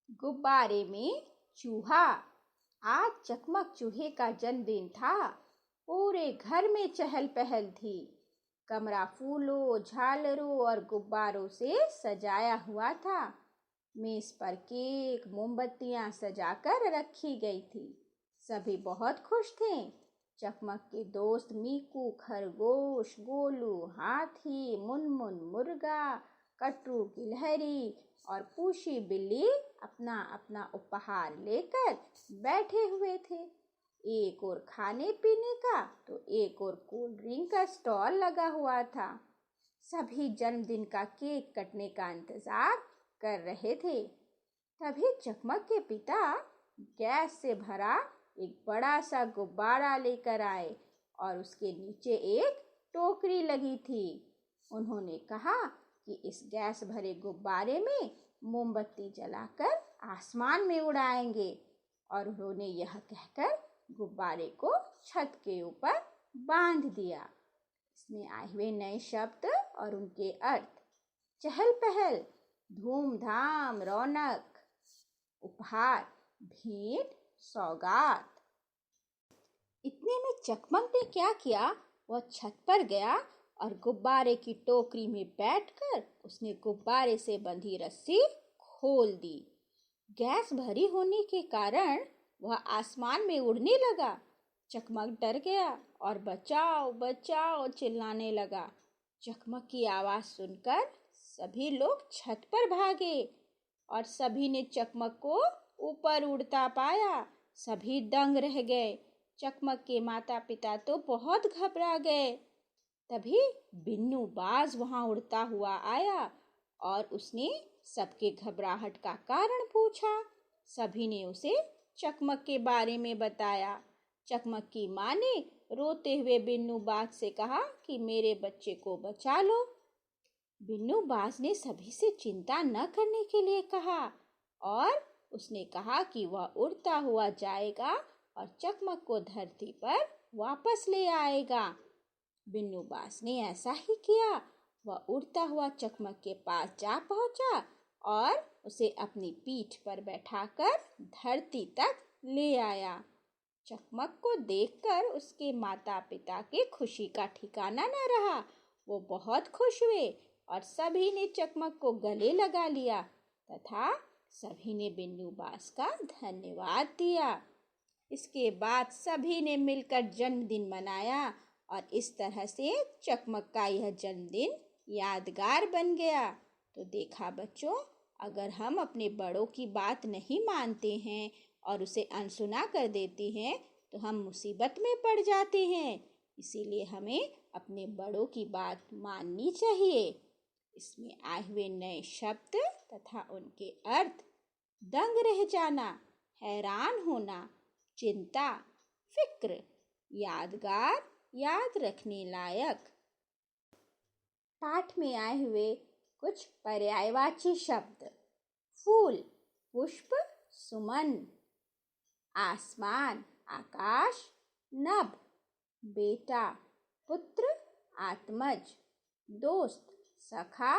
गुब्बारे में चूहा। आज चकमक चूहे का जन्मदिन था। पूरे घर में चहल पहल थी। कमरा फूलों, झालरों और गुब्बारों से सजाया हुआ था। मेज पर केक, मोमबत्तियां सजाकर रखी गई थी। सभी बहुत खुश थे। चकमक के दोस्त मीकू खरगोश, गोलू हाथी, मुनमुन मुर्गा, कटरू गिलहरी और पूशी बिल्ली अपना अपना उपहार लेकर बैठे हुए थे। एक और खाने पीने का तो एक और कोल्ड ड्रिंक का स्टॉल लगा हुआ था। सभी जन्मदिन का केक कटने का इंतजार कर रहे थे। तभी चकमक के पिता गैस से भरा एक बड़ा सा गुब्बारा लेकर आए और उसके नीचे एक टोकरी लगी थी। उन्होंने कहा कि इस गैस भरे गुब्बारे में मोमबत्ती जलाकर आसमान में उड़ाएंगे, और उन्होंने यह कहकर गुब्बारे को छत के ऊपर बांध दिया। इसमें आए हुए नए शब्द और उनके अर्थ: चहल पहल, धूमधाम, रौनक, उपहार, भेंट, सौगात। इतने में चकमक ने क्या किया, वह छत पर गया और गुब्बारे की टोकरी में बैठकर उसने गुब्बारे से बंधी रस्सी खोल दी। गैस भरी होने के कारण वह आसमान में उड़ने लगा। चकमक डर गया और बचाओ बचाओ चिल्लाने लगा। चकमक की आवाज सुनकर सभी लोग छत पर भागे और सभी ने चकमक को ऊपर उड़ता पाया। सभी दंग रह गए। चकमक के माता पिता तो बहुत घबरा गए। तभी बिन्नू बाज वहां उड़ता हुआ आया और उसने सबके घबराहट का कारण पूछा। सभी ने उसे चकमक के बारे में बताया। चकमक की माँ ने रोते हुए बिन्नू बाज से कहा कि मेरे बच्चे को बचा लो। बिन्नू बाज ने सभी से चिंता न करने के लिए कहा और उसने कहा कि वह उड़ता हुआ जाएगा और चकमक को धरती पर वापस ले आएगा। बिन्नू बाज ने ऐसा ही किया। वह उड़ता हुआ चकमक के पास जा पहुंचा और उसे अपनी पीठ पर बैठाकर धरती तक ले आया। चकमक को देखकर उसके माता पिता के खुशी का ठिकाना न रहा। वो बहुत खुश हुए और सभी ने चकमक को गले लगा लिया तथा सभी ने बिन्नू बाज का धन्यवाद दिया। इसके बाद सभी ने मिलकर जन्मदिन मनाया और इस तरह से चकमक का यह जन्मदिन यादगार बन गया। तो देखा बच्चों, अगर हम अपने बड़ों की बात नहीं मानते हैं और उसे अनसुना कर देते हैं तो हम मुसीबत में पड़ जाते हैं। इसीलिए हमें अपने बड़ों की बात माननी चाहिए। इसमें आए हुए नए शब्द तथा उनके अर्थ: दंग रह जाना, हैरान होना, चिंता, फिक्र, यादगार, याद रखने लायक। पाठ में आए हुए कुछ पर्यायवाची शब्द: फूल, पुष्प, सुमन; आसमान, आकाश, नभ; बेटा, पुत्र, आत्मज; दोस्त, सखा,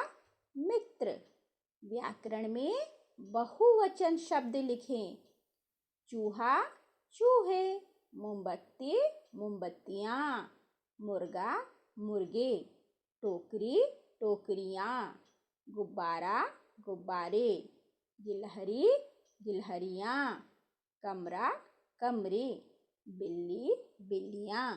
मित्र। व्याकरण में बहुवचन शब्द लिखें: चूहा, चूहे; मोमबत्ती, मोमबत्तियाँ; मुर्गा, मुर्गे; टोकरी, टोकरियाँ; गुब्बारा, गुब्बारे; गिलहरी, गिलहरियाँ; कमरा, कमरे; बिल्ली, बिल्लियाँ।